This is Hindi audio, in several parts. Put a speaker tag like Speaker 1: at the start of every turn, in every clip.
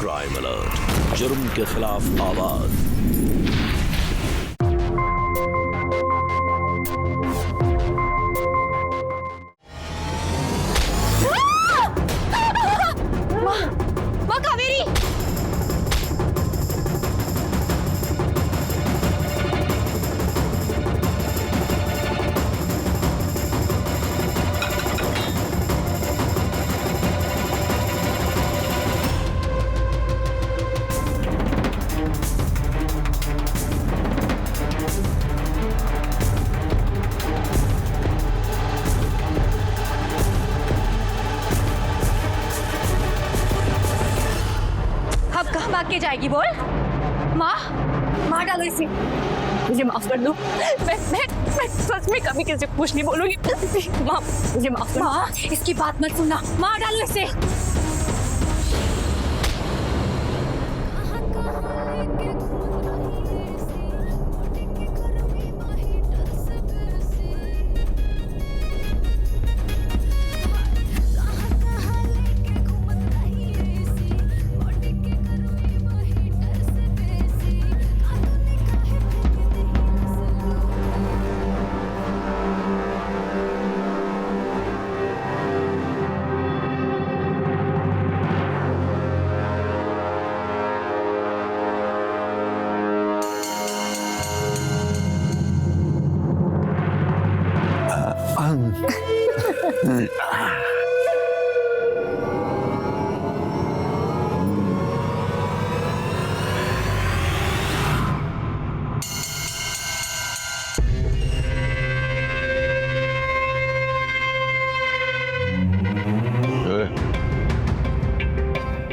Speaker 1: क्राइम अलर्ट, जुर्म के खिलाफ आवाज।
Speaker 2: माँ कावेरी! अब कहाँ भाग के जाएगी बोल? माँ, मार डालो इसे। मुझे माफ कर दो। मैं सच में कभी किसी को कुछ नहीं बोलूंगी। माँ, मुझे माफ कर दो। माँ, इसकी बात मत सुनना। मार डालो इसे।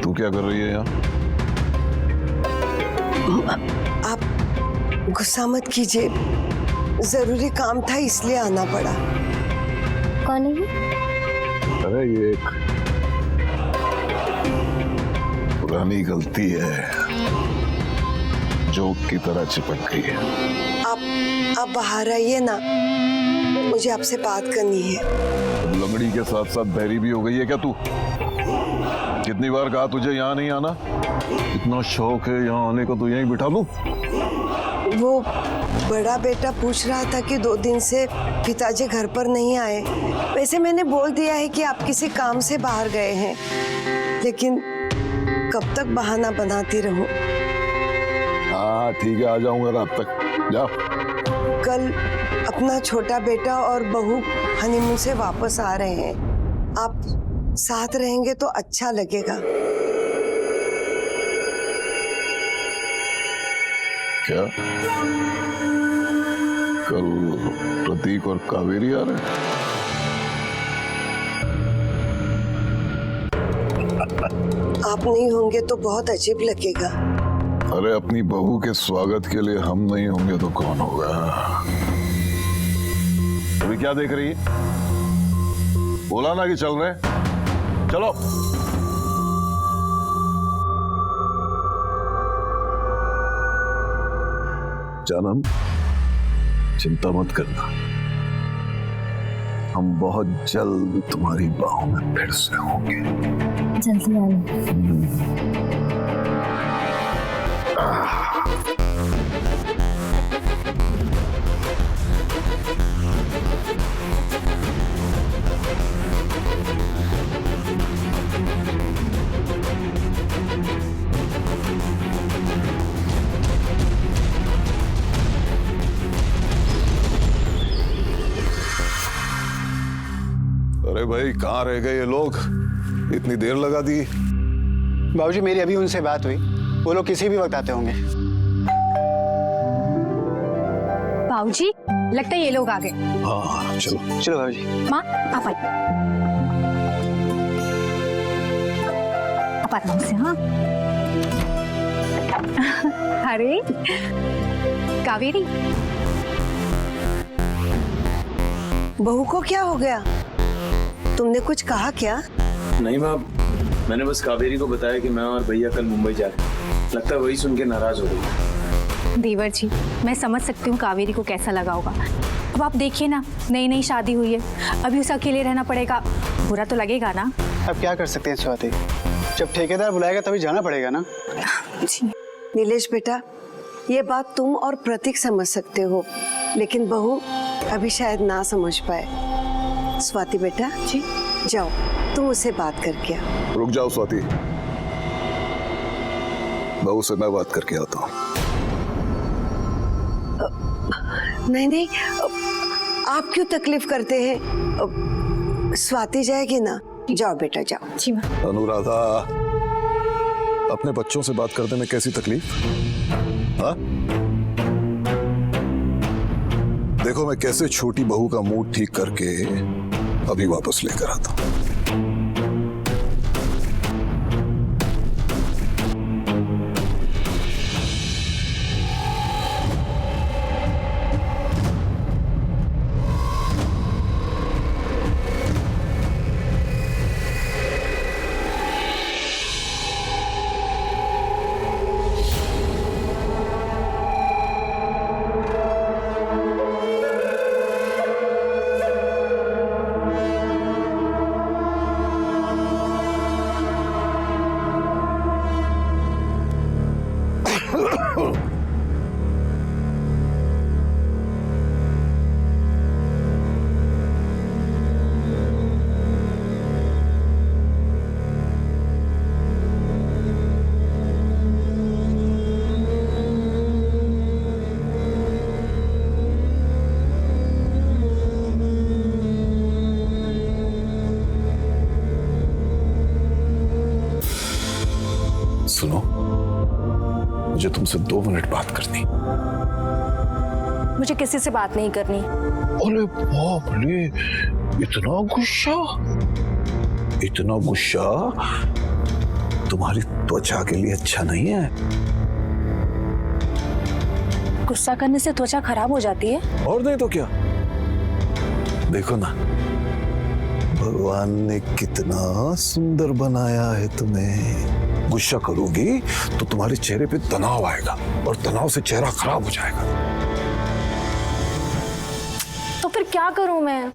Speaker 3: तू क्या कर रही है यहाँ?
Speaker 4: आप गुस्सा मत कीजिए, जरूरी काम था इसलिए आना पड़ा।
Speaker 2: कौन है?
Speaker 3: अरे ये एक पुरानी गलती है, जोक की तरह चिपक गई है।
Speaker 4: आप बाहर आइए ना, मुझे आपसे बात करनी है।
Speaker 3: लंगड़ी के साथ साथ बहरी भी हो गई है क्या तू? कितनी बार कहा तुझे यहाँ नहीं आना? इतना शौक है यहाँ आने का तो यहीं बिठा लूं?
Speaker 4: वो बड़ा बेटा पूछ रहा था कि 2 दिन से पिताजी घर पर नहीं आए। वैसे मैंने बोल दिया है कि आप किसी काम से बाहर गए हैं, लेकिन कब तक बहाना बनाती रहूं?
Speaker 3: हाँ ठीक है, आ जाऊंगा रात तक। जा।
Speaker 4: कल अपना छोटा बेटा और बहू हनीमून से वापस आ रहे हैं। आप साथ रहेंगे तो अच्छा लगेगा।
Speaker 3: क्या कल प्रतीक और कावेरी आ रहे हैं?
Speaker 4: आप नहीं होंगे तो बहुत अजीब लगेगा।
Speaker 3: अरे अपनी बहू के स्वागत के लिए हम नहीं होंगे तो कौन होगा? अभी क्या देख रही है? बोला ना कि चल रहे। चलो। जानम, चिंता मत करना, हम बहुत जल्द तुम्हारी बाहों में फिर से होंगे।
Speaker 2: जल्दी आना।
Speaker 3: अरे भाई कहाँ रह गए ये लोग? इतनी देर लगा दी।
Speaker 5: बाबूजी मेरी अभी उनसे बात हुई, वो लोग किसी भी वक्त आते होंगे।
Speaker 2: बाबूजी, लगता है ये लोग आ गए।
Speaker 3: हाँ चलो।
Speaker 5: चलो बाबूजी।
Speaker 2: माँ, आप आइए। आप आराम से। हाँ। अरे कावेरी,
Speaker 4: बहू को क्या हो गया? तुमने कुछ कहा क्या?
Speaker 6: नहीं माँ, मैंने बस कावेरी को बताया कि मैं और भैया कल मुंबई जा रहे हैं। लगता है वही सुन के नाराज हो गई।
Speaker 2: देवर जी, मैं समझ सकती हूँ कावेरी को कैसा लगा होगा। अब आप देखिए ना, नई नई शादी हुई है, अभी उसे अकेले रहना पड़ेगा, बुरा तो लगेगा ना।
Speaker 5: अब क्या कर सकते हैं स्वाति, जब ठेकेदार बुलाएगा तभी जाना पड़ेगा ना।
Speaker 4: नीलेश बेटा, ये बात तुम और प्रतीक समझ सकते हो, लेकिन बहू अभी शायद ना समझ पाए। स्वाति बेटा जी, जाओ तुम उससे बात करके आओ।
Speaker 3: रुक जाओ स्वाति, बहू से मैं बात करके आता हूँ।
Speaker 4: नहीं नहीं, आप क्यों तकलीफ करते हैं? स्वाति जाएगी ना, जाओ बेटा जाओ।
Speaker 2: जी माँ।
Speaker 3: अनुराधा, अपने बच्चों से बात करने में कैसी तकलीफ? हाँ? देखो मैं कैसे छोटी बहू का मूड ठीक करके अभी वापस लेकर आता हूं। सुनो, मुझे तुमसे 2 मिनट बात करनी।
Speaker 2: मुझे किसी से बात नहीं करनी।
Speaker 3: अरे बाप रे, इतना गुस्सा? इतना गुस्सा तुम्हारी त्वचा के लिए अच्छा नहीं है।
Speaker 2: गुस्सा करने से त्वचा खराब हो जाती है।
Speaker 3: और नहीं तो क्या। देखो ना, भगवान ने कितना सुंदर बनाया है तुम्हें। गुस्सा करोगी तो तुम्हारे चेहरे पे तनाव आएगा और तनाव से चेहरा खराब हो जाएगा।
Speaker 2: तो फिर क्या करूं मैं?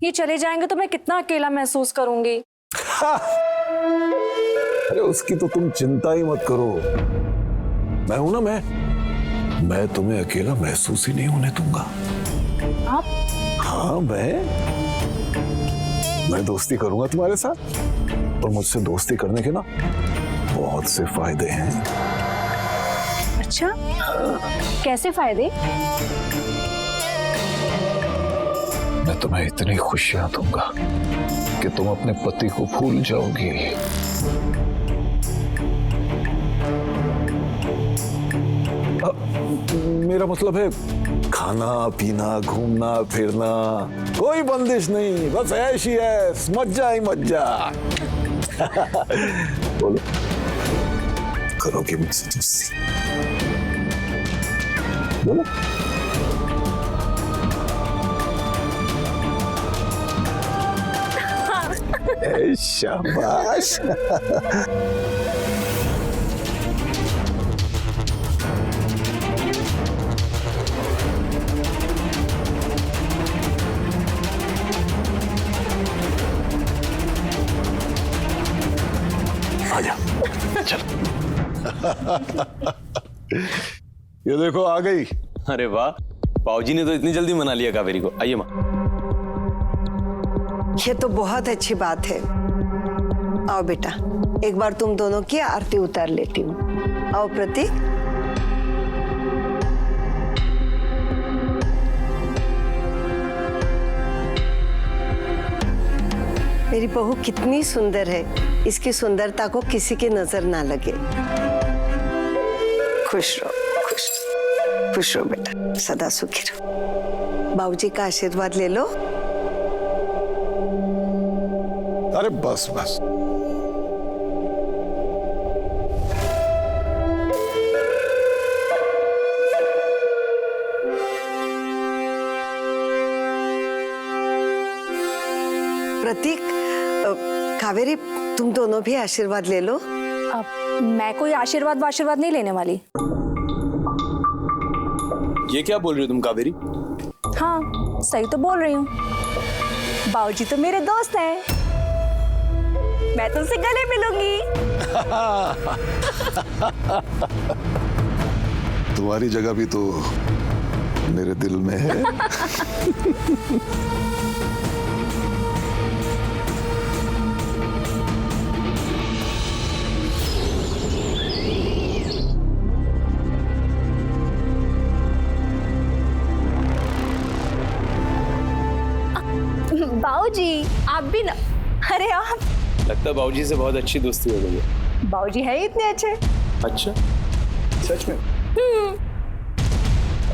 Speaker 2: ये चले जाएंगे तो मैं कितना अकेला महसूस करूंगी।
Speaker 3: अरे उसकी तो तुम चिंता ही मत करो, मैं हूं ना। मैं तुम्हें अकेला महसूस ही नहीं होने दूंगा।
Speaker 2: आप?
Speaker 3: हाँ, मैं दोस्ती करूंगा तुम्हारे साथ, और मुझसे दोस्ती करने के ना बहुत से फायदे हैं।
Speaker 2: अच्छा, कैसे फायदे?
Speaker 3: मैं तुम्हें इतनी खुशियां दूंगा कि तुम अपने पति को भूल जाओगी। मेरा मतलब है खाना पीना घूमना फिरना, कोई बंदिश नहीं, बस ऐश ही ऐश, मज्जा ही मज्जा। बोलो, करोगे मुझसे दोस्ती? बोलो। शाबाश। आजा, चल। ये देखो आ गई।
Speaker 6: अरे वाह, पाऊजी ने तो इतनी जल्दी मना लिया कावेरी को। आइए माँ।
Speaker 4: ये तो बहुत अच्छी बात है। आओ बेटा, एक बार तुम दोनों की आरती उतार लेती हूँ। आओ प्रतीक। मेरी बहू कितनी सुंदर है, इसकी सुंदरता को किसी की नजर ना लगे। खुश रहो, खुश रहो बेटा, सदा सुखी रहो। बाबूजी का आशीर्वाद ले लो।
Speaker 3: अरे बस बस।
Speaker 4: प्रतीक, कावेरी, तुम दोनों भी आशीर्वाद ले लो।
Speaker 2: अब मैं कोई आशीर्वाद नहीं लेने वाली।
Speaker 6: ये क्या बोल रही हो तुम कावेरी?
Speaker 2: हाँ, सही तो बोल रही हूँ। बाबूजी तो मेरे दोस्त हैं। मैं तुमसे गले मिलूंगी।
Speaker 3: तुम्हारी जगह भी तो मेरे दिल में है।
Speaker 2: बाऊजी आप भी ना, अरे आप,
Speaker 6: लगता है बाबूजी से बहुत अच्छी दोस्ती हो गई है।
Speaker 2: बाऊजी है ही इतने अच्छे।
Speaker 6: अच्छा, सच में?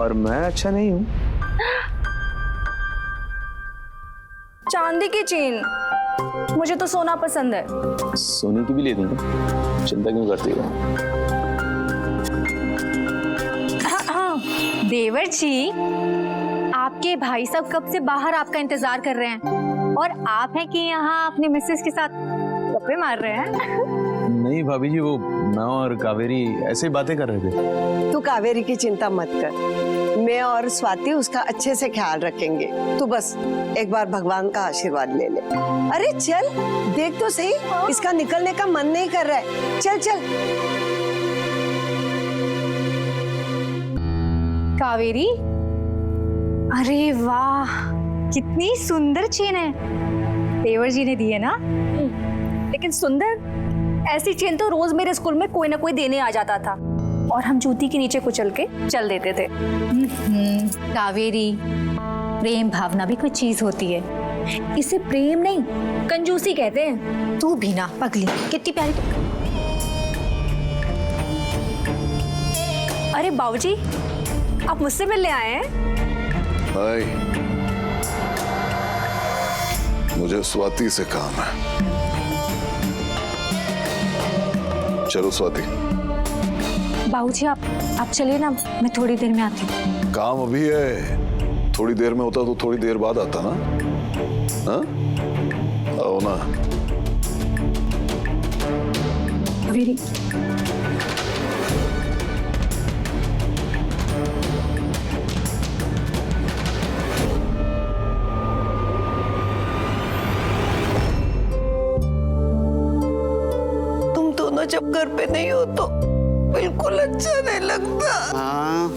Speaker 6: और मैं अच्छा नहीं हूँ?
Speaker 2: चांदी की चेन, मुझे तो सोना पसंद है।
Speaker 6: सोने की भी ले दूंगा, चिंता क्यों करती हो?
Speaker 2: हाँ, देवर जी, आपके भाई साहब कब से बाहर आपका इंतजार कर रहे हैं और आप हैं कि यहाँ अपनी मिसेस के साथ गप्पे मार रहे हैं।
Speaker 6: नहीं भाभी जी, वो मैं और कावेरी ऐसे ही बातें कर रहे थे।
Speaker 4: तू कावेरी की चिंता मत कर, मैं और स्वाति उसका अच्छे से ख्याल रखेंगे। तू बस एक बार भगवान का आशीर्वाद ले ले। अरे चल, देख तो सही, इसका निकलने का मन नहीं कर रहा है। चल चल।
Speaker 2: कावेरी, अरे वाह, कितनी सुंदर चेन है। देवर जी ने दी है ना? लेकिन सुंदर, ऐसी चेन तो रोज मेरे स्कूल में कोई ना कोई देने आ जाता था और हम जूती के नीचे कुचल के चल देते थे। कावेरी, प्रेम भावना भी कोई चीज होती है, इसे प्रेम नहीं कंजूसी कहते हैं। तू भी ना पगली, कितनी प्यारी तू। अरे बाबूजी, आप मुझसे मिलने आए हैं?
Speaker 3: भाई, मुझे स्वाति से काम है। चलो स्वाति।
Speaker 2: बाबूजी आप चलिए ना, मैं थोड़ी देर में आती हूँ।
Speaker 3: काम अभी है, थोड़ी देर में होता तो थोड़ी देर बाद आता ना। हाँ, आओ ना।
Speaker 2: कावेरी,
Speaker 4: जब घर पे नहीं हो तो बिल्कुल अच्छा नहीं लगता।
Speaker 5: हाँ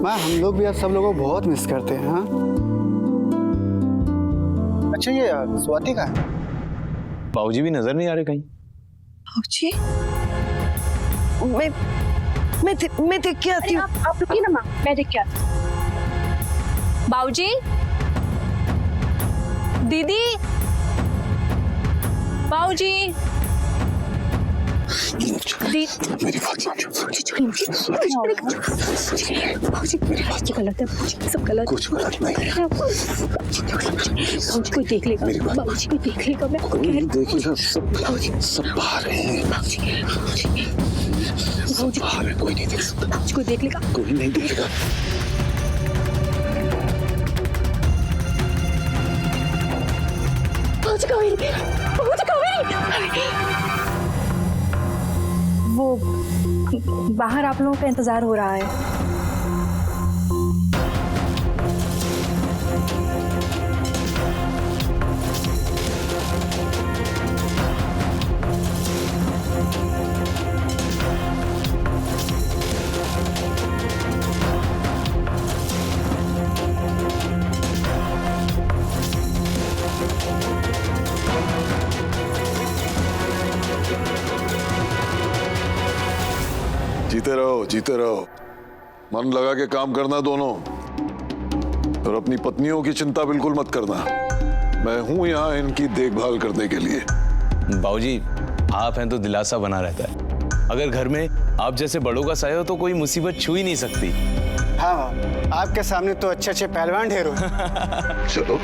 Speaker 5: माँ, हम लोग भी अब सब लोगों को बहुत मिस करते हैं। हाँ, अच्छा ये स्वाति का है?
Speaker 6: बाबूजी भी नजर नहीं आ रहे कहीं।
Speaker 4: बाबूजी, मैं देख के आती हूँ।
Speaker 2: आप रुकिए ना माँ, मैं देख के आती हूँ। बाबूजी, दीदी, बाबूजी,
Speaker 3: मेरी बात
Speaker 2: गलत है, सब गलत।
Speaker 3: कुछ गलत नहीं है।
Speaker 2: कोई देख लेगा, बाबूजी कोई देख लेगा। मैं
Speaker 3: कोई देखेगा, सब बाहर हैं। सब बाहर है, कोई नहीं देख सकता।
Speaker 2: कोई देख लेगा,
Speaker 3: कोई नहीं देखेगा।
Speaker 2: वो बाहर आप लोगों का इंतजार हो रहा है।
Speaker 3: जीते रहो, मन लगा के काम करना दोनों, और अपनी पत्नियों की चिंता बिल्कुल मत करना। मैं हूं यहाँ इनकी देखभाल करने के लिए।
Speaker 6: बाबूजी, आप हैं तो दिलासा बना रहता है। अगर घर में आप जैसे बड़ों का साया हो तो कोई मुसीबत छू ही नहीं सकती।
Speaker 5: हाँ, आपके सामने तो अच्छे अच्छे पहलवान ढेर हो।
Speaker 3: चलो।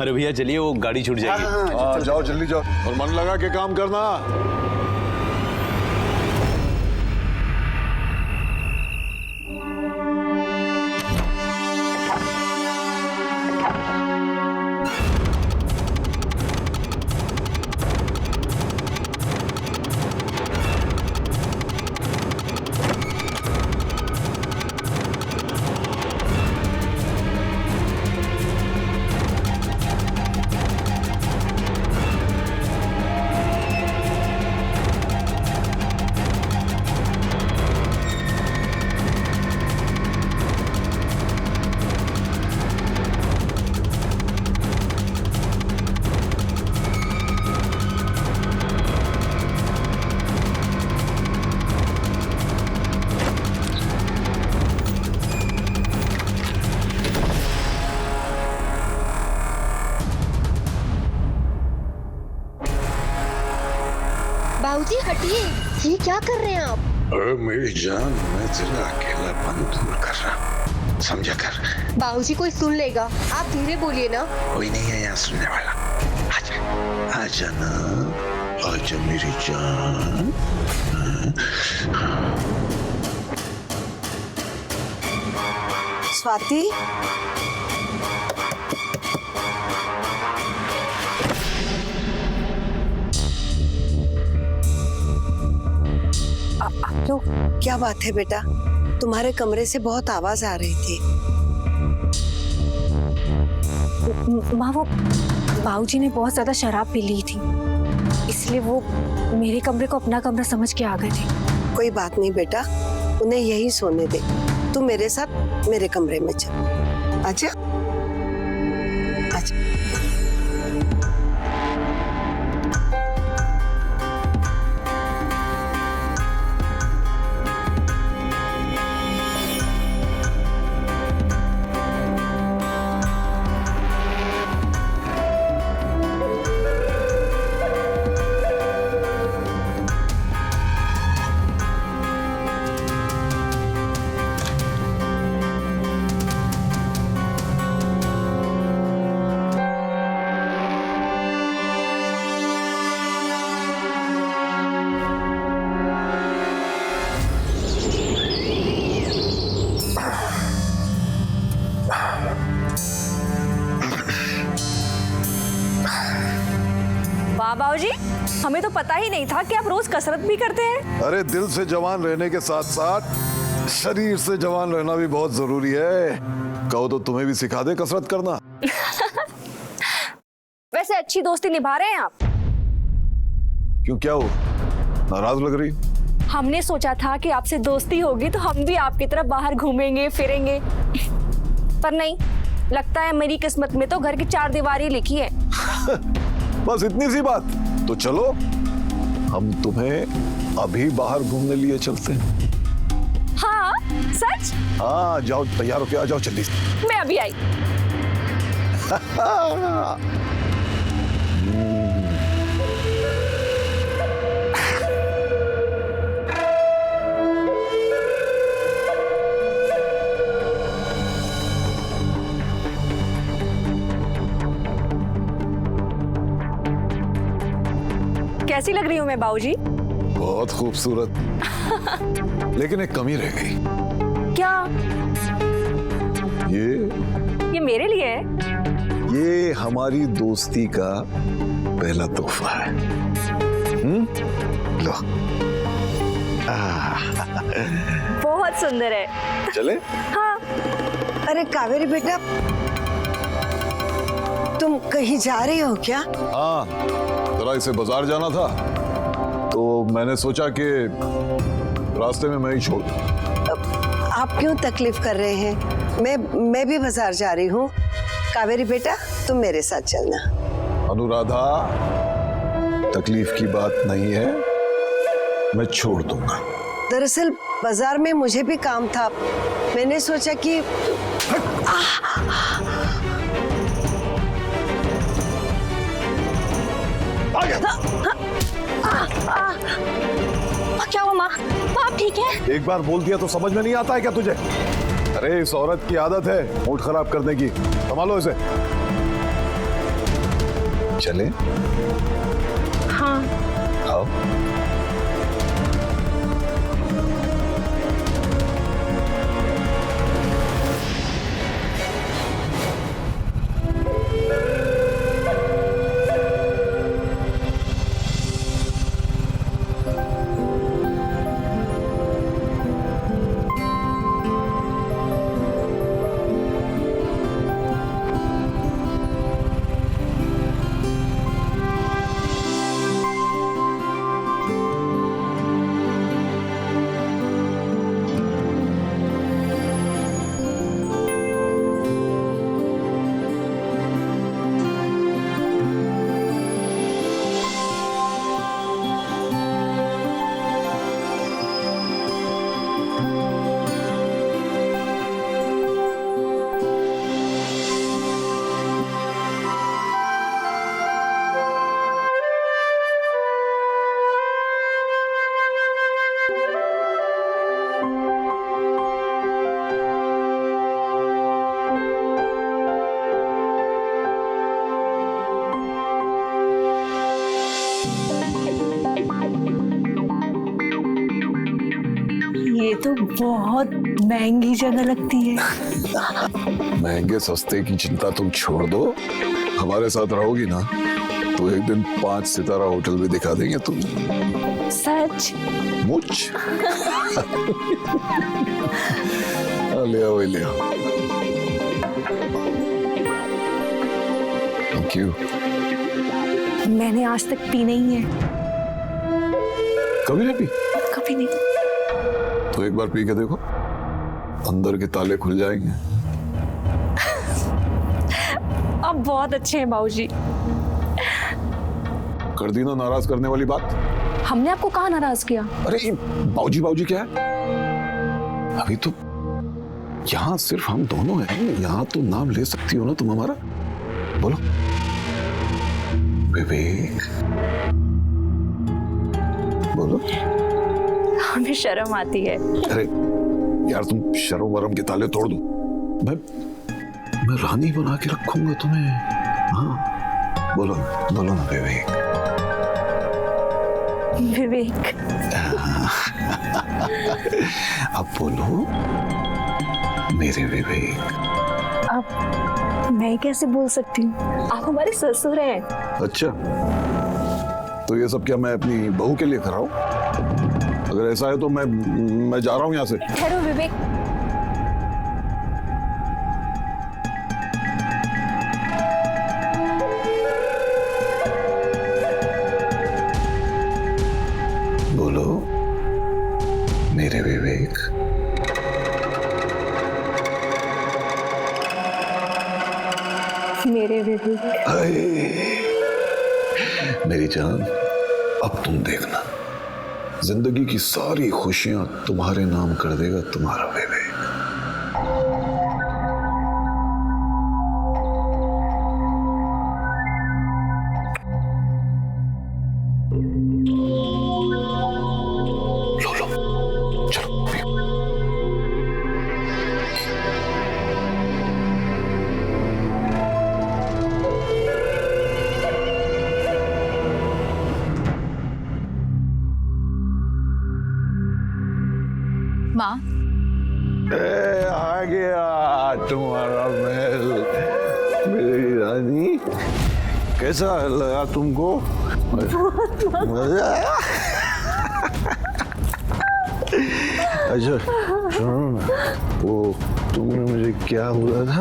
Speaker 6: अरे भैया चलिए, वो गाड़ी छूट जाएगी।
Speaker 3: हाँ, जाओ जल्दी जाओ, और मन लगा के काम करना।
Speaker 7: ये क्या कर रहे हैं आप?
Speaker 3: अरे मेरी जान, मैं तेरा अकेलापन दूर कर रहा हूँ, समझा कर।
Speaker 7: बाबूजी कोई सुन लेगा, आप धीरे बोलिए ना।
Speaker 3: कोई नहीं है यहाँ सुनने वाला। आजा, आजा ना, आजा मेरी जान।
Speaker 4: स्वाति,
Speaker 2: आप लोग
Speaker 4: क्या बात है बेटा? तुम्हारे कमरे से बहुत आवाज आ रही थी।
Speaker 2: माँ, वो बाबूजी ने बहुत ज्यादा शराब पी ली थी, इसलिए वो मेरे कमरे को अपना कमरा समझ के आ गए थे।
Speaker 4: कोई बात नहीं बेटा, उन्हें यही सोने दे। तू मेरे साथ मेरे कमरे में चल। आजा, आजा।
Speaker 2: बाबूजी, हमें तो पता ही नहीं था कि आप रोज कसरत भी करते हैं।
Speaker 3: अरे दिल से जवान रहने के साथ साथ शरीर से जवान रहना भी बहुत जरूरी है। कहो तो तुम्हें भी सिखा दे कसरत करना।
Speaker 2: वैसे अच्छी दोस्ती निभा रहे हैं आप।
Speaker 3: क्यों, क्या हो, नाराज लग रही?
Speaker 2: हमने सोचा था कि आपसे दोस्ती होगी तो हम भी आपकी तरफ बाहर घूमेंगे फिरेंगे, पर नहीं, लगता है मेरी किस्मत में तो घर की चार दीवारी लिखी है।
Speaker 3: बस इतनी सी बात? तो चलो, हम तुम्हें अभी बाहर घूमने लिए चलते हैं।
Speaker 2: हाँ सच?
Speaker 3: हाँ जाओ, तैयार होके आ जाओ जल्दी।
Speaker 2: मैं अभी आई। कैसी लग रही हूँ मैं बाबूजी?
Speaker 3: बहुत खूबसूरत। लेकिन एक कमी रह गई।
Speaker 2: क्या?
Speaker 3: ये
Speaker 2: मेरे लिए है?
Speaker 3: ये हमारी दोस्ती का पहला तोहफा है। लो।
Speaker 2: बहुत सुंदर है।
Speaker 3: चले?
Speaker 2: हाँ।
Speaker 4: अरे कावेरी बेटा, तुम कहीं जा रही हो क्या?
Speaker 3: हाँ, जरा इसे बाजार जाना था, तो मैंने सोचा कि रास्ते में मैं ही छोड़ दूं।
Speaker 4: आप क्यों तकलीफ कर रहे हैं? मैं भी बाजार जा रही हूँ। कावेरी बेटा, तुम मेरे साथ चलना।
Speaker 3: अनुराधा, तकलीफ की बात नहीं है, मैं छोड़ दूंगा।
Speaker 4: दरअसल बाजार में मुझे भी काम था, मैंने सोचा कि
Speaker 2: क्या हुआ माँ? आप ठीक है?
Speaker 3: एक बार बोल दिया तो समझ में नहीं आता है क्या तुझे? अरे इस औरत की आदत है मूड खराब करने की, संभालो इसे। चले?
Speaker 2: हाँ।
Speaker 3: आओ।
Speaker 8: ये तो बहुत महंगी जगह लगती है।
Speaker 3: महंगे सस्ते की चिंता तुम छोड़ दो, हमारे साथ रहोगी ना तो एक दिन 5 सितारा होटल भी दिखा देंगे तुम।
Speaker 8: सच?
Speaker 3: मुझ ले आओ ले आओ। Thank you.
Speaker 8: मैंने आज तक पी नहीं है।
Speaker 3: कभी नहीं पी?
Speaker 8: कभी नहीं।
Speaker 3: तो एक बार पी के देखो, अंदर के ताले खुल जाएंगे।
Speaker 8: आप बहुत अच्छे हैं बाबूजी।
Speaker 3: कर दी ना नाराज करने वाली बात।
Speaker 8: हमने आपको कहाँ नाराज किया?
Speaker 3: अरे ये बाबूजी बाबूजी क्या है? अभी तो यहाँ सिर्फ हम दोनों हैं, यहाँ तो नाम ले सकती हो ना तुम हमारा। बोलो विवेक, बोलो।
Speaker 8: हमें शर्म आती है।
Speaker 3: अरे यार तुम शर्म वरम के ताले तोड़ दो। मैं रानी बना के रखूंगा तुम्हें। हाँ बोलो बोलो ना विवेक।
Speaker 8: विवेक।
Speaker 3: अब बोलो मेरे विवेक।
Speaker 8: अब मैं कैसे बोल सकती हूँ? आप हमारे ससुर हैं।
Speaker 3: अच्छा तो ये सब क्या मैं अपनी बहू के लिए कर रहा हूँ? अगर ऐसा है तो मैं जा रहा हूँ यहाँ से।
Speaker 8: ठहरो विवेक।
Speaker 3: बोलो मेरे विवेक।
Speaker 8: मेरे विवेक।
Speaker 3: मेरी जान अब तुम देखना, जिंदगी की सारी खुशियां तुम्हारे नाम कर देगा तुम्हारा विवेक। लो लो चलो पियो।
Speaker 2: माँ
Speaker 3: आ गया तुम्हारा महल मेरी रानी। कैसा लगा तुमको? मजा आया? अच्छा सुनो ना, वो तुमने मुझे क्या बोला था?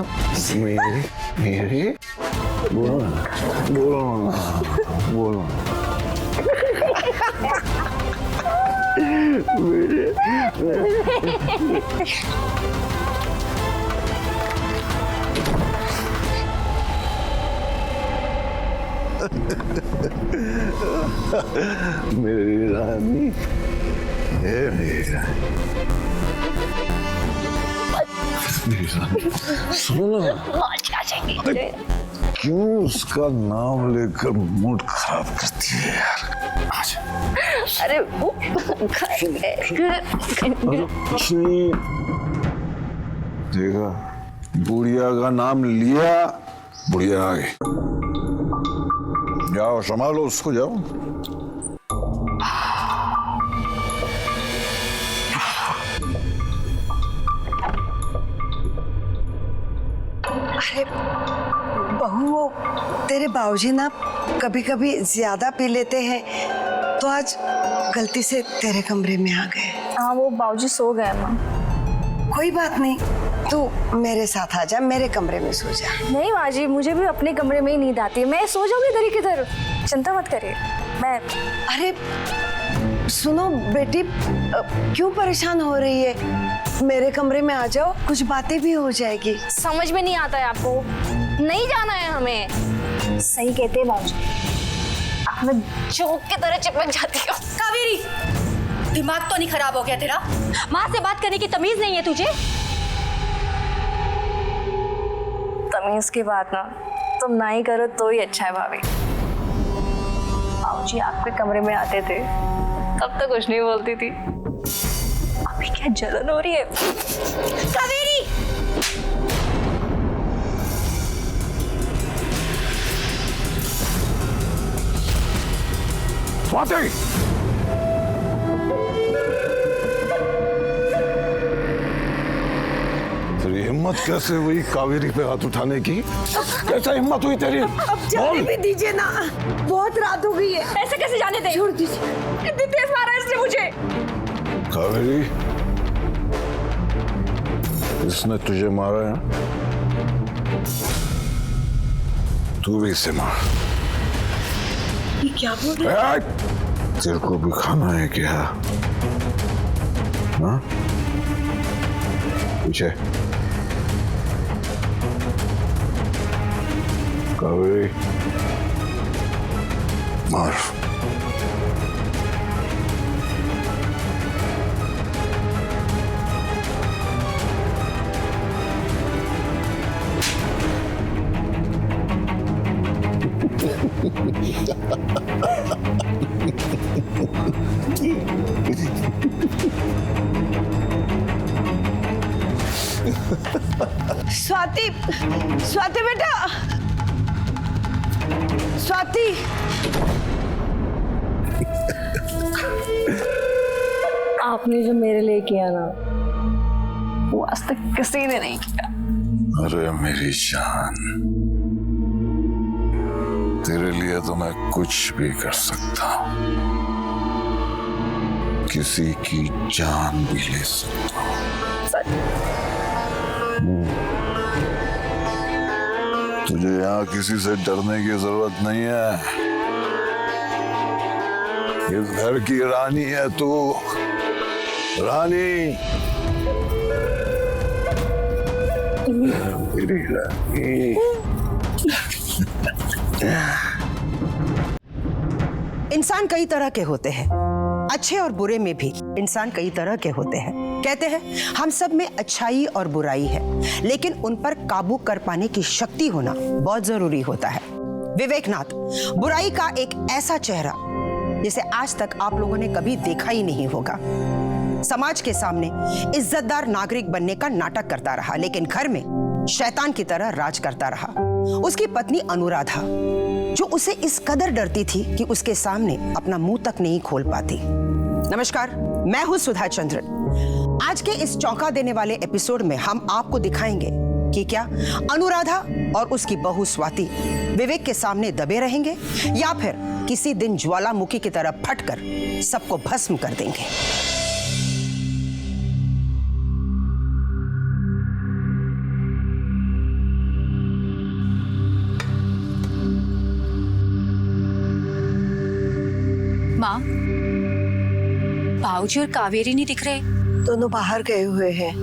Speaker 3: मेरे बोलो ना बोलो ना बोलो ना। मेरी रानी, मेरी रानी, मेरी रानी, सुनो ना। अरे क्यों उसका नाम लेकर मूड खराब करती है यार? आज
Speaker 8: अरे वो
Speaker 3: कुछ नहीं देखा, बुढ़िया का नाम लिया, बुढ़िया आ गई। जाओ संभालो उसको, जाओ।
Speaker 4: अरे बहू, वो तेरे बाबूजी ना कभी कभी ज्यादा पी लेते हैं, तो आज गलती से तेरे कमरे में आ गए।
Speaker 2: हाँ वो बाबूजी सो गए माँ।
Speaker 4: कोई बात नहीं, तू मेरे साथ आ जा, मेरे कमरे में सो जा।
Speaker 2: नहीं माँ जी, मुझे भी अपने कमरे में ही नींद आती है, मैं सो जाऊंगी इधर ही किधर, चिंता मत करिए। मैं
Speaker 4: अरे सुनो बेटी, क्यों परेशान हो रही है? मेरे कमरे में आ जाओ, कुछ बातें भी हो जाएगी।
Speaker 2: समझ में नहीं आता है आपको, नहीं जाना है हमें। सही कहते हैं बाबूजी, मैं जोक की तरह चिपक जाती हूँ।
Speaker 9: कावेरी, दिमाग तो नहीं खराब हो गया तेरा?
Speaker 2: माँ से बात करने की तमीज नहीं है तुझे? तमीज की बात ना तुम ना ही करो तो ही अच्छा है भाभी। बाबूजी आपके कमरे में आते थे तब तो कुछ नहीं बोलती थी, अभी क्या जलन हो रही है।
Speaker 9: कावेरी,
Speaker 3: स्वाति, हिम्मत कैसे हुई कावेरी पे हाथ उठाने की? कैसे हिम्मत हुई तेरी?
Speaker 4: अब जाने भी दीजिए ना, बहुत रात हो गई है।
Speaker 2: ऐसे कैसे जाने दे?
Speaker 4: छोड़ दीजिए।
Speaker 2: इतनी तेज मारा इसने मुझे।
Speaker 3: कावेरी, इसने तुझे मारा है, तू भी इसे मार।
Speaker 4: ये क्या बोल रहे हैं?
Speaker 3: तेरे को भी खाना है क्या? हाँ? पीछे। कावेरी, मार।
Speaker 4: स्वाति, स्वाति बेटा, स्वाति।
Speaker 8: आपने जो मेरे लिए किया ना, वो आज तक किसी ने नहीं किया।
Speaker 3: अरे मेरी जान, तेरे लिए तो मैं कुछ भी कर सकता हूँ, किसी की जान भी ले सकता हूँ। तुझे यहाँ किसी से डरने की जरूरत नहीं है। इस घर की रानी है तू, रानी, मेरी रानी।
Speaker 4: इंसान कई तरह के होते हैं, अच्छे और बुरे में भी इंसान कई तरह के होते हैं। कहते हैं हम सब में अच्छाई और बुराई है, लेकिन उन पर काबू कर पाने की शक्ति होना बहुत जरूरी होता है। विवेकनाथ बुराई का एक ऐसा चेहरा जिसे आज तक आप लोगों ने कभी देखा ही नहीं होगा। समाज के सामने इज्जतदार नागरिक बनने का नाटक करता रहा, लेकिन घर में शैतान की तरह राज करता रहा। उसकी पत्नी अनुराधा, जो उसे इस कदर डरती थी कि उसके सामने अपना मुंह तक नहीं खोल पाती। नमस्कार, मैं हूं सुधा चंद्रन। आज के इस चौंका देने वाले एपिसोड में हम आपको दिखाएंगे कि क्या अनुराधा और उसकी बहू स्वाति विवेक के सामने दबे रहेंगे या फिर किसी दिन ज्वालामुखी की तरह फटकर सबको भस्म कर देंगे।
Speaker 2: माँ, बाबूजी और कावेरी नहीं दिख रहे।
Speaker 4: दोनों बाहर गए हुए हैं।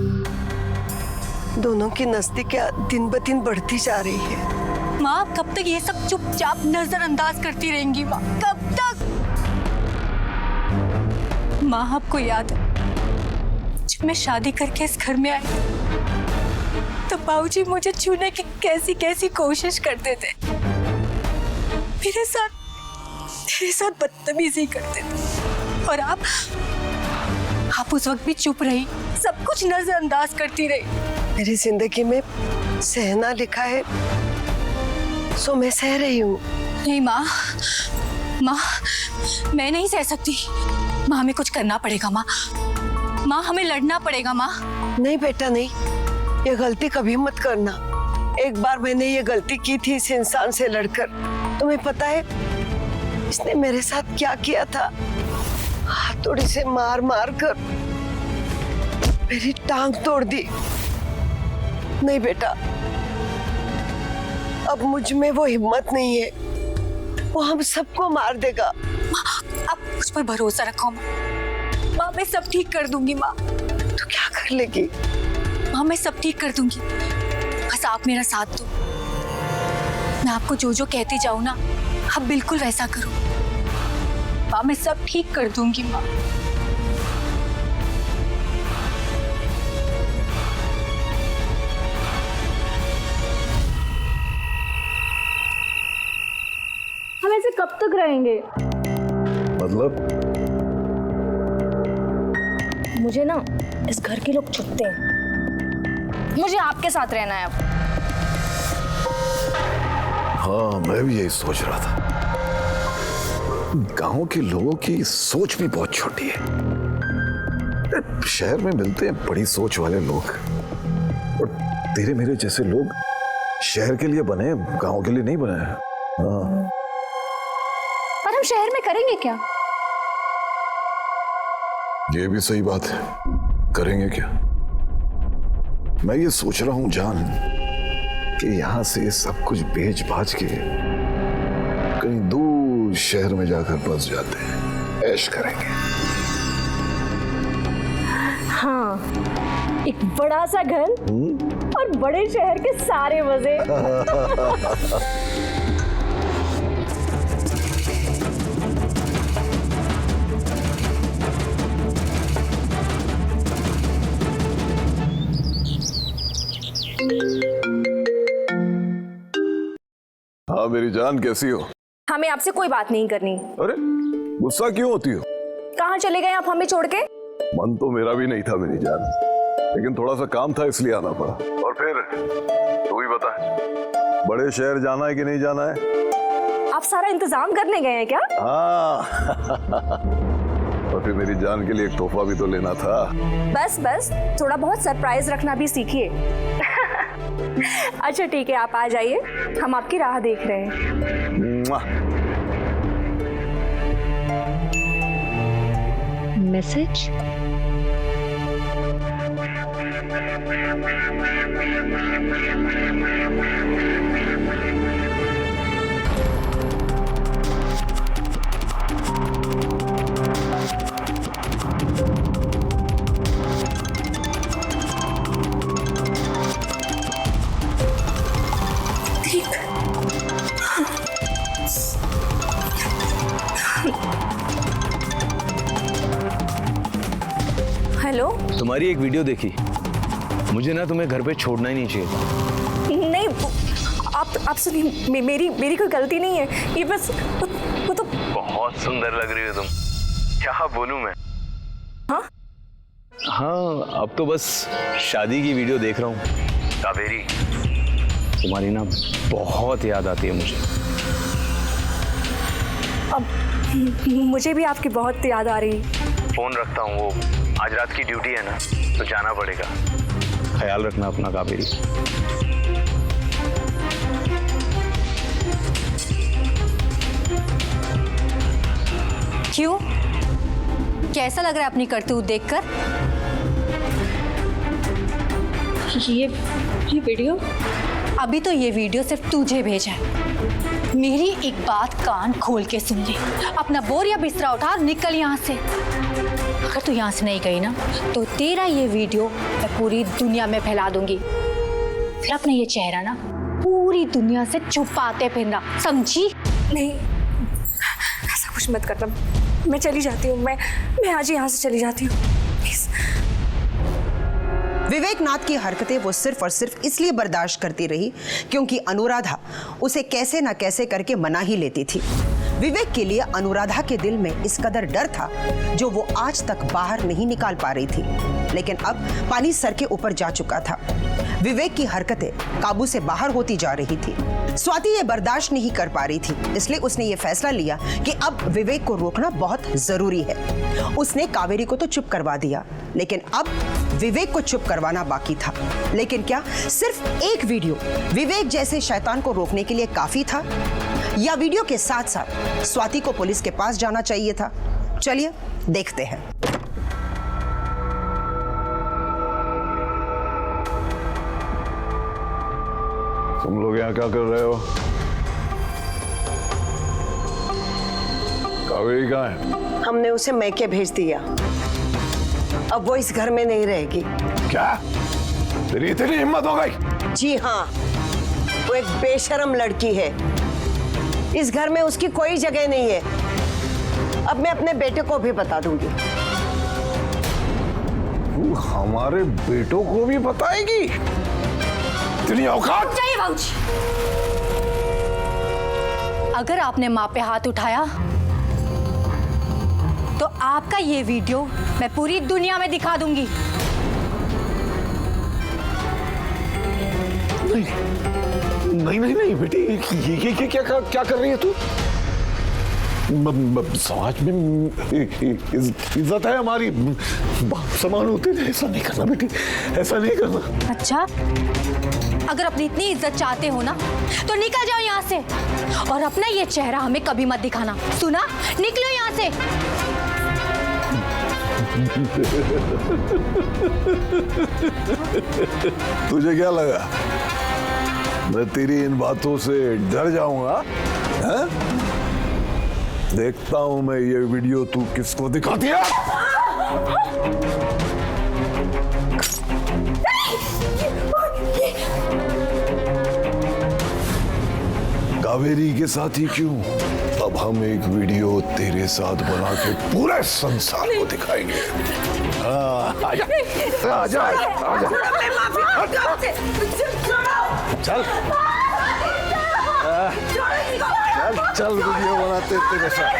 Speaker 4: दोनों की नजदीकियां दिन ब दिन बढ़ती जा रही है।
Speaker 2: माँ, आप कब तक ये सब चुपचाप नजरअंदाज करती रहेंगी? माँ, कब तक? माँ, आपको याद है जब मैं शादी करके इस घर में आई तो बाबूजी मुझे छूने की कैसी कैसी कोशिश करते थे। मेरे साथ बदतमीजी करते थे और आप उस वक्त भी चुप रही, सब कुछ नजरअंदाज करती रही।
Speaker 4: मेरी जिंदगी में सहना लिखा है, सो मैं सह रही हूँ।
Speaker 2: नहीं माँ, मैं नहीं सह सकती। माँ, हमें कुछ करना पड़ेगा। माँ, हमें लड़ना पड़ेगा। माँ,
Speaker 4: नहीं बेटा नहीं, ये गलती कभी मत करना। एक बार मैंने ये गलती की थी इस इंसान से लड़कर। तुम्हें पता है इसने मेरे साथ क्या किया था? हथौड़ी से मार मार कर मेरी टांग तोड़ दी। नहीं बेटा, अब मुझ में वो हिम्मत नहीं है, वो हम सबको मार देगा।
Speaker 2: आप मुझ पर भरोसा रखो माँ, मैं सब ठीक कर दूंगी। माँ,
Speaker 4: तो क्या कर लेगी?
Speaker 2: माँ, मैं सब ठीक कर दूंगी, बस आप मेरा साथ दो। मैं आपको जो जो कहती जाऊँ ना, आप बिल्कुल वैसा करो। माँ, मैं सब ठीक कर दूंगी। माँ,
Speaker 8: हम ऐसे कब तक रहेंगे?
Speaker 3: मतलब?
Speaker 8: मुझे ना इस घर के लोग चुपते हैं। मुझे आपके साथ रहना है अब।
Speaker 3: हाँ, मैं भी यही सोच रहा था। गांव के लोगों की सोच भी बहुत छोटी है। शहर में मिलते हैं बड़ी सोच वाले लोग, और तेरे मेरे जैसे लोग शहर के लिए बने, गांव के लिए नहीं बने हैं। हाँ।
Speaker 8: पर हम शहर में करेंगे क्या?
Speaker 3: ये भी सही बात है, करेंगे क्या? मैं ये सोच रहा हूं जान कि यहां से सब कुछ बेच बाज के कहीं दूर शहर में जाकर बस जाते हैं, ऐश करेंगे।
Speaker 8: हाँ, एक बड़ा सा घर और बड़े शहर के सारे मजे।
Speaker 3: हाँ मेरी जान, कैसी हो?
Speaker 8: हमें आपसे कोई बात नहीं करनी।
Speaker 3: अरे गुस्सा क्यों होती हो?
Speaker 8: कहाँ चले गए आप हमें छोड़ के?
Speaker 3: मन तो मेरा भी नहीं था मेरी जान, लेकिन थोड़ा सा काम था इसलिए आना पड़ा। और फिर तू ही बता, बड़े शहर जाना है कि नहीं जाना है?
Speaker 8: आप सारा इंतजाम करने गए हैं क्या?
Speaker 3: हाँ। और फिर मेरी जान के लिए एक तोहफा भी तो लेना था।
Speaker 8: बस बस, थोड़ा बहुत सरप्राइज रखना भी सीखिए। अच्छा ठीक है, आप आ जाइए, हम आपकी राह देख रहे हैं। मैसेज? हेलो।
Speaker 6: तुम्हारी एक वीडियो देखी, मुझे ना तुम्हें घर पे छोड़ना ही नहीं चाहिए था।
Speaker 8: नहीं, आप सुनिए, मेरी कोई गलती नहीं है, ये बस वो तो
Speaker 6: बहुत सुंदर लग रही हो तुम, क्या बोलूं मैं।
Speaker 8: हाँ
Speaker 6: हाँ, अब तो बस शादी की वीडियो देख रहा हूँ। कावेरी, तुम्हारी ना बहुत याद आती है मुझे।
Speaker 8: अब मुझे भी आपकी बहुत याद आ रही।
Speaker 6: फोन रखता हूँ, वो आज रात की ड्यूटी है ना, तो जाना पड़ेगा। ख्याल रखना अपना कावेरी।
Speaker 9: क्यों, कैसा लग रहा है अपनी करतूत देखकर?
Speaker 8: ये वीडियो?
Speaker 9: अभी तो ये वीडियो सिर्फ तुझे भेजा है। मेरी एक बात कान खोल के सुन ले, अपना बोर या बिस्तरा उठा और निकल यहाँ से। अगर तू यहाँ से नहीं गई ना, तो तेरा ये वीडियो मैं पूरी दुनिया में फैला दूंगी। फिर अपना ये चेहरा ना पूरी दुनिया से छुपाते फिरना, समझी?
Speaker 8: नहीं, ऐसा कुछ मत करना, मैं चली जाती हूँ। मैं आज यहाँ से चली जाती हूँ, प्लीज।
Speaker 10: विवेक नाथ की हरकतें वो सिर्फ और सिर्फ इसलिए बर्दाश्त करती रही क्योंकि अनुराधा उसे कैसे ना कैसे करके मना ही लेती थी। विवेक के लिए अनुराधा के दिल में इस कदर डर था जो वो आज तक बाहर नहीं निकाल पा रही थी, लेकिन अब पानी सर के ऊपर जा चुका था। विवेक की हरकतें काबू से बाहर होती जा रही थी। स्वाति ये बर्दाश्त नहीं कर पा रही थी, इसलिए उसने ये फैसला लिया कि अब विवेक को रोकना बहुत जरूरी है। उसने कावेरी को तो चुप करवा दिया, लेकिन अब विवेक को चुप करवाना बाकी था। लेकिन क्या सिर्फ एक वीडियो विवेक जैसे शैतान को रोकने के लिए काफी था, या वीडियो के साथ साथ स्वाति को पुलिस के पास जाना चाहिए था? चलिए देखते हैं।
Speaker 3: तुम लोग यहाँ क्या कर रहे हो? कावेरी कहाँ है?
Speaker 4: हमने उसे मैके भेज दिया, अब वो इस घर में नहीं रहेगी।
Speaker 3: क्या तेरी इतनी हिम्मत हो गई?
Speaker 4: जी हाँ, वो एक बेशरम लड़की है, इस घर में उसकी कोई जगह नहीं है। अब मैं अपने बेटे को भी बता दूंगी।
Speaker 3: तू हमारे बेटों को भी बताएगी? इतनी औकात?
Speaker 9: चाहिए बाबूजी, अगर आपने माँ पे हाथ उठाया तो आपका ये वीडियो मैं पूरी दुनिया में दिखा दूंगी।
Speaker 3: नहीं नहीं नहीं बेटी, ये क्या कर रही है तू? समाज में इज्जत है हमारी, समान होते थे। ऐसा नहीं करना बेटी, ऐसा नहीं करना।
Speaker 9: अच्छा, अगर अपनी इतनी इज्जत चाहते हो ना तो निकल जाओ यहाँ से, और अपना ये चेहरा हमें कभी मत दिखाना, सुना? निकलो यहाँ से।
Speaker 3: तुझे क्या लगा मैं तेरी इन बातों से डर जाऊंगा? हैं? देखता हूं मैं ये वीडियो तू किसको दिखाती है। कावेरी के साथ ही क्यों, अब हम एक वीडियो तेरे साथ बना के पूरे संसार को दिखाएंगे। आजा आजा आजा, चल चल वीडियो बनाते तेरे साथ।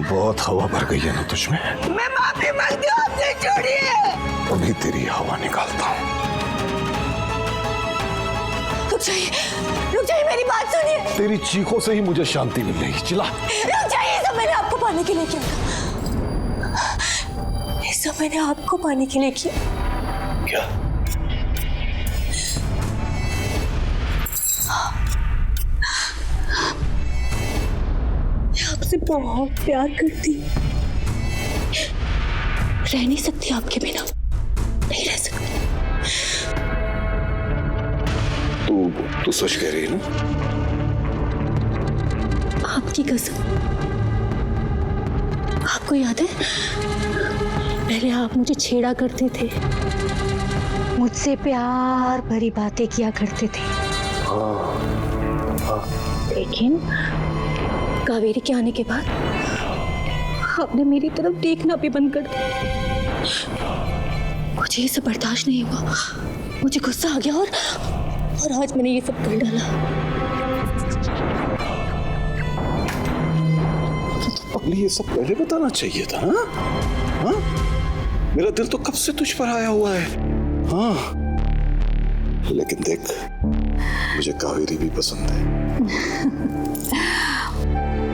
Speaker 3: बहुत हवा भर गई है ना तुझमें।
Speaker 4: मैं माफी मांगती हूँ, आपसे छोड़िए।
Speaker 3: अभी तेरी हवा निकालता हूँ।
Speaker 9: रुक जाइए, मेरी बात सुनिए।
Speaker 3: तेरी चीखों से ही मुझे शांति मिल रही। चिल्ला।
Speaker 9: रुक जाइए, सब मैंने आपको पाने के लिए किया था। ये सब मैंने आपको पाने के लिए किया।
Speaker 3: क्या?
Speaker 9: मैं आपसे बहुत प्यार करती हूँ, रह नहीं सकती आपके बिना, नहीं रह सकती।
Speaker 3: तू सच कह रही है ना?
Speaker 9: आपकी कसम। आपको याद है, पहले आप मुझे छेड़ा करते थे, मुझसे प्यार भरी बातें किया करते थे। लेकिन कावेरी के आने के बाद आपने मेरी तरफ देखना भी बंद कर दिया। मुझे ये सब बर्दाश्त नहीं हुआ, मुझे गुस्सा आ गया और आज मैंने ये सब कर डाला।
Speaker 3: अगली ये सब पहले बताना चाहिए था ना? हाँ? मेरा दिल तो कब से तुझ पर आया हुआ है। हाँ, लेकिन देख, मुझे कावेरी भी पसंद है।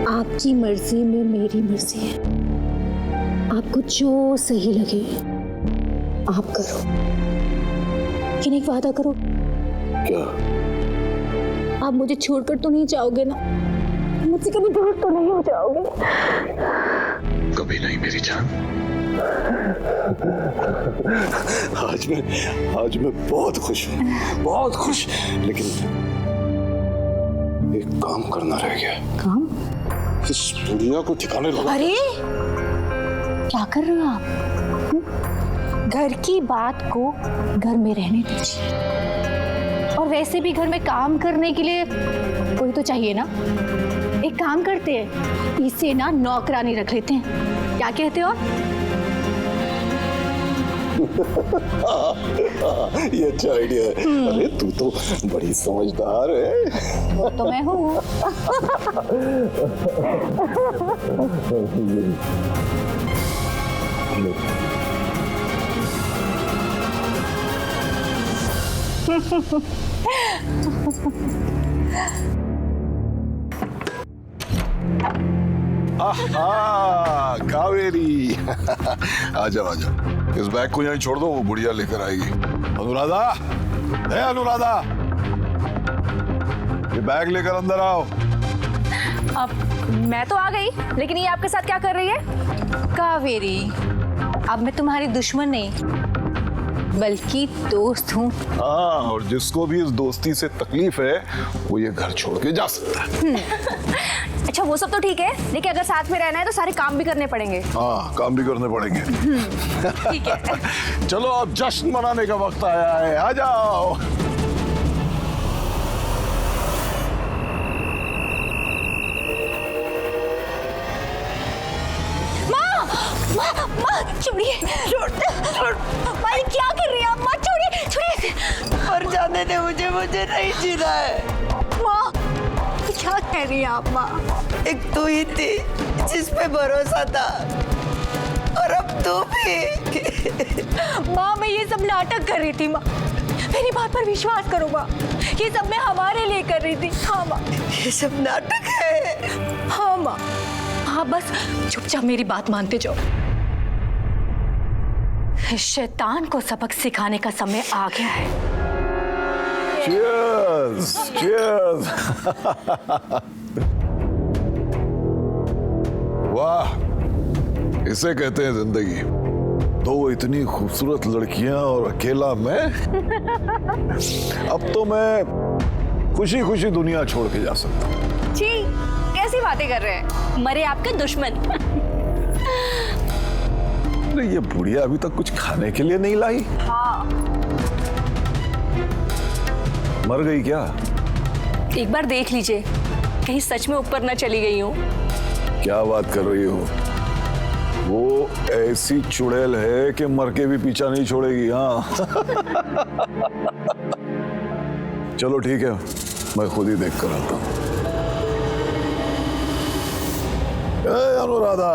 Speaker 9: आपकी मर्जी में मेरी मर्जी है, आपको जो सही लगे आप करो, लेकिन एक वादा करो।
Speaker 3: क्या?
Speaker 9: आप मुझे छोड़कर तो नहीं जाओगे ना? मुझसे कभी दूर तो नहीं हो जाओगे?
Speaker 3: कभी नहीं मेरी जान। आज मैं बहुत खुश हूँ, बहुत खुश। लेकिन एक काम करना रह गया।
Speaker 9: काम?
Speaker 3: इस दुनिया को ठिकाने लगा।
Speaker 9: अरे क्या कर रहे हो आप? घर की बात को घर में रहने दीजिए, और वैसे भी घर में काम करने के लिए कोई तो चाहिए ना। एक काम करते हैं, इसे ना नौकरानी रख लेते हैं, क्या कहते हो?
Speaker 3: ये अच्छा आइडिया है। अरे तू तो बड़ी समझदार है।
Speaker 9: वो तो मैं हूँ।
Speaker 3: कावेरी। आजा आजा, इस बैग को यहीं छोड़ दो, वो बुढ़िया लेकर आएगी। अनुराधा, अनुराधा, ये बैग लेकर अंदर आओ।
Speaker 2: अब मैं तो आ गई, लेकिन ये आपके साथ क्या कर रही है?
Speaker 9: कावेरी, अब मैं तुम्हारी दुश्मन नहीं बल्कि दोस्त हूँ।
Speaker 3: हाँ, और जिसको भी इस दोस्ती से तकलीफ है वो ये घर छोड़ के जा सकता है।
Speaker 2: अच्छा, वो सब तो ठीक है, लेकिन अगर साथ में रहना है तो सारे काम भी करने पड़ेंगे।
Speaker 3: हाँ, काम भी करने पड़ेंगे।
Speaker 2: ठीक है।
Speaker 3: चलो अब जश्न मनाने का वक्त आया है, आ जाओ।
Speaker 9: माँ छोड़िए, माँ ये क्या कर रही है आप? माँ छोड़िए, छोड़िए।
Speaker 4: पर जाने दे मुझे नहीं जीना है।
Speaker 9: माँ क्या कह रही है आप? माँ
Speaker 4: एक तो ही थी जिस पे भरोसा था, और अब तू भी।
Speaker 8: माँ मैं ये सब नाटक कर रही थी माँ, मेरी बात पर विश्वास करो माँ, ये सब मैं हमारे लिए कर रही थी। हाँ माँ,
Speaker 4: ये सब नाटक है।
Speaker 8: हाँ माँ। हाँ बस चुपचाप मेरी बात मानते जाओ।
Speaker 9: इस शैतान को सबक सिखाने का समय आ गया है।
Speaker 3: Cheers! Cheers! वाह, इसे कहते हैं जिंदगी। दो इतनी खूबसूरत लड़कियां और अकेला मैं। अब तो मैं खुशी खुशी दुनिया छोड़ के जा सकता हूँ।
Speaker 2: जी कैसी बातें कर रहे हैं, मरे आपके दुश्मन।
Speaker 3: अरे ये बुढ़िया अभी तक कुछ खाने के लिए नहीं लाई।
Speaker 2: हाँ
Speaker 3: मर गई क्या?
Speaker 2: एक बार देख लीजिए, कहीं सच में ऊपर न चली गई हूँ।
Speaker 3: क्या बात कर रही हो? वो ऐसी चुड़ैल है कि मर के भी पीछा नहीं छोड़ेगी। हाँ चलो ठीक है, मैं खुद ही देख कर आता हूँ। अनुराधा,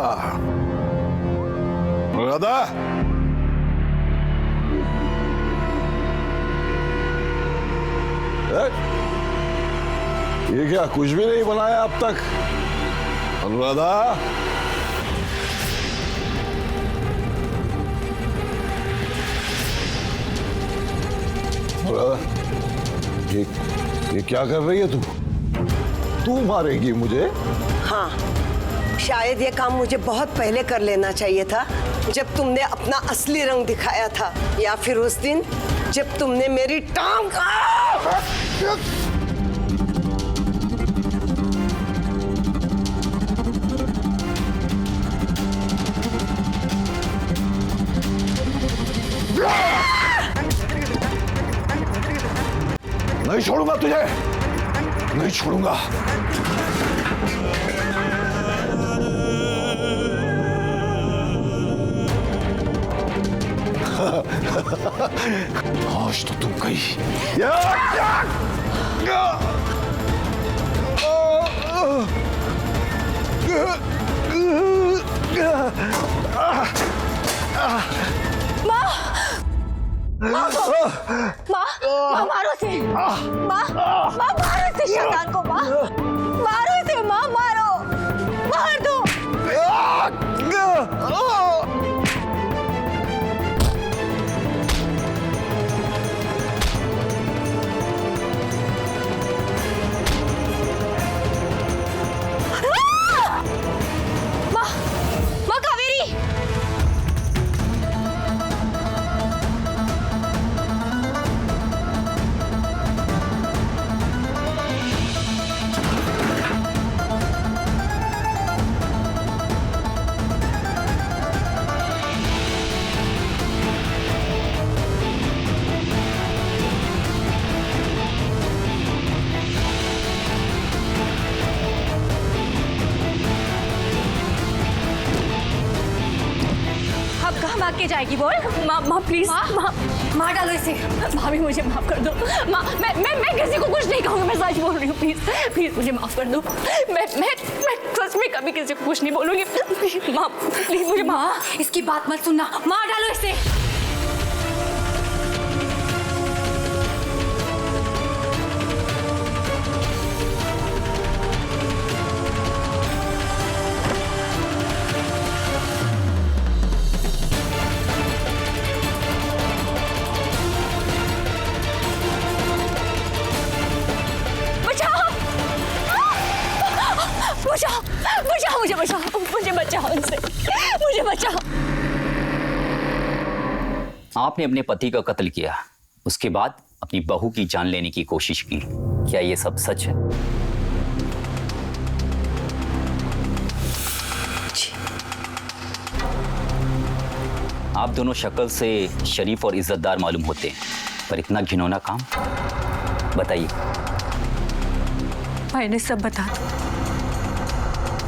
Speaker 3: अनुराधा, ये क्या कुछ भी नहीं बनाया अब तक? अनुराधा, ये क्या कर रही है तू? तू मारेगी मुझे?
Speaker 4: हाँ, शायद ये काम मुझे बहुत पहले कर लेना चाहिए था, जब तुमने अपना असली रंग दिखाया था, या फिर उस दिन जब तुमने मेरी टांग।
Speaker 3: नहीं छोड़ूंगा तुझे, नहीं छोड़ूंगा। आज तो तुम गई।
Speaker 8: माँ मारो इसे, माँ मारो इसे शैतान को, माँ मारो इसे, माँ मारो, मार दो।
Speaker 2: माँ कावेरी, भाग के जाएगी बोल। माँ प्लीज, माँ डालो इसे। भाभी मुझे माफ कर दो माँ, मैं किसी को कुछ नहीं कहूँगी, मैं सच बोल रही हूँ। प्लीज प्लीज मुझे माफ कर दो। मैं सच में कभी किसी को कुछ नहीं बोलूँगी। माँ प्लीज मुझे माफ।
Speaker 9: इसकी बात मत सुनना, मार डालो इसे।
Speaker 2: मुझे बचाओ उनसे, मुझे बचाओ।
Speaker 11: आपने अपने पति का कत्ल किया, उसके बाद अपनी बहू की जान लेने की कोशिश की, क्या ये सब सच है? आप दोनों शक्ल से शरीफ और इज्जतदार मालूम होते हैं, पर इतना घिनौना काम, बताइए।
Speaker 8: मैंने सब बता दिया,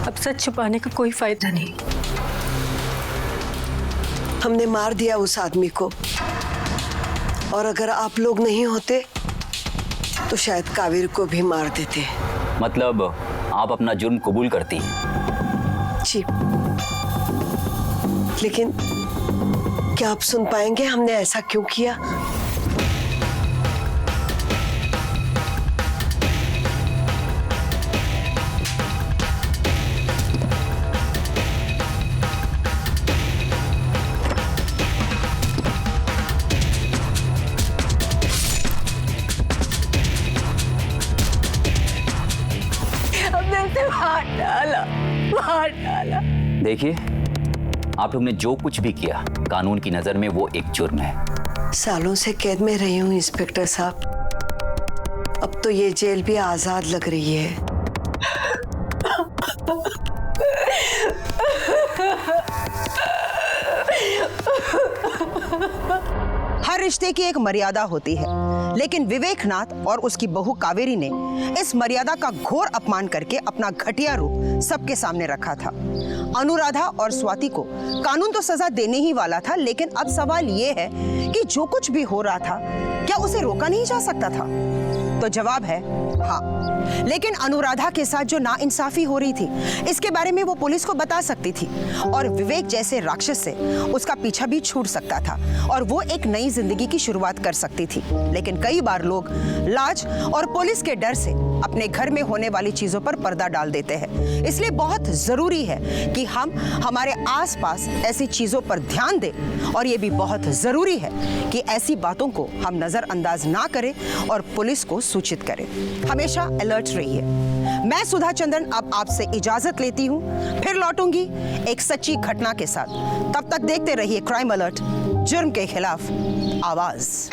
Speaker 8: अब सच छुपाने का कोई फायदा नहीं।
Speaker 4: हमने मार दिया उस आदमी को, और अगर आप लोग नहीं होते तो शायद कावेरी को भी मार देते।
Speaker 11: मतलब आप अपना जुर्म कबूल करती हैं?
Speaker 4: जी, लेकिन क्या आप सुन पाएंगे हमने ऐसा क्यों किया?
Speaker 8: हमने उसे मार डाला।
Speaker 11: देखिए, आप लोग ने जो कुछ भी किया कानून की नजर में वो एक जुर्म है।
Speaker 4: सालों से कैद में रही हूँ इंस्पेक्टर साहब, अब तो ये जेल भी आजाद लग रही है।
Speaker 10: हर रिश्ते की एक मर्यादा होती है, लेकिन विवेकनाथ और उसकी बहू कावेरी ने इस मर्यादा का घोर अपमान करके अपना घटिया रूप सबके सामने रखा था। अनुराधा और स्वाति को कानून तो सजा देने ही वाला था, लेकिन अब सवाल ये है कि जो कुछ भी हो रहा था क्या उसे रोका नहीं जा सकता था? तो जवाब है हाँ। लेकिन अनुराधा के साथ जो नाइंसाफी हो रही थी, इसके बारे में वो पुलिस को बता सकती थी और विवेक जैसे राक्षस से उसका पीछा भी छूट सकता था और वो एक नई जिंदगी की शुरुआत कर सकती थी। लेकिन कई बार लोग लाज और पुलिस के डर से अपने घर में होने वाली चीजों पर पर्दा डाल देते हैं। इसलिए बहुत जरूरी है कि हम हमारे आसपास ऐसी चीजों पर ध्यान दें और ये भी बहुत जरूरी है कि ऐसी बातों को हम नजरअंदाज ना करें और पुलिस को सूचित करें। हमेशा अलर्ट रहिए। मैं सुधा चंद्रन अब आपसे इजाजत लेती हूँ, फिर लौटूंगी एक सच्ची घटना के साथ। तब तक देखते रहिए क्राइम अलर्ट, जुर्म के खिलाफ आवाज।